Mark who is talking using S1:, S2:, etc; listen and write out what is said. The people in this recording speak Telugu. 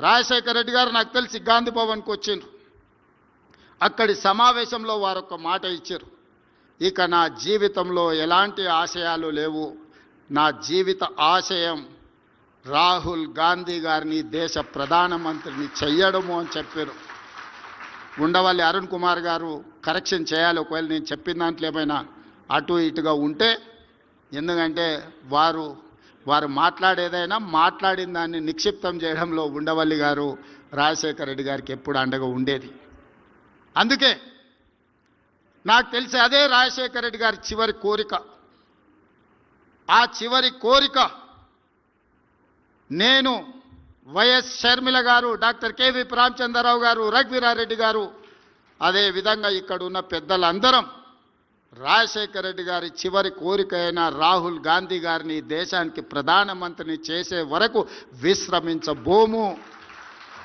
S1: రాజశేఖర రెడ్డి గారు నాకు తెలిసి గాంధీ భవన్కి వచ్చిండ్రు. అక్కడి సమావేశంలో వారు ఒక మాట ఇచ్చారు, ఇక నా జీవితంలో ఎలాంటి ఆశయాలు లేవు, నా జీవిత ఆశయం రాహుల్ గాంధీ గారిని దేశ ప్రధానమంత్రిని చెయ్యడము అని చెప్పారు. ఉండవల్లి అరుణ్ కుమార్ గారు కరెక్షన్ చేయాలి ఒకవేళ నేను చెప్పిన దాంట్లో ఏమైనా అటు ఇటుగా ఉంటే, ఎందుకంటే వారు మాట్లాడేదైనా మాట్లాడిన దాన్ని నిక్షిప్తం చేయడంలో ఉండవల్లి గారు రాజశేఖర రెడ్డి గారికి ఎప్పుడు అండగా ఉండేది. అందుకే నాకు తెలిసి అదే రాజశేఖర రెడ్డి గారి చివరి కోరిక. ఆ చివరి కోరిక నేను వైఎస్ షర్మిల గారు, డాక్టర్ కేవీ రామచంద్రరావు గారు, రఘువీరారెడ్డి గారు, అదేవిధంగా ఇక్కడ ఉన్న పెద్దలందరం రాజశేఖర రెడ్డి గారి చివరి కోరిక అయిన రాహుల్ గాంధీ గారిని దేశానికి ప్రధానమంత్రిని చేసే వరకు విశ్రమించబోము.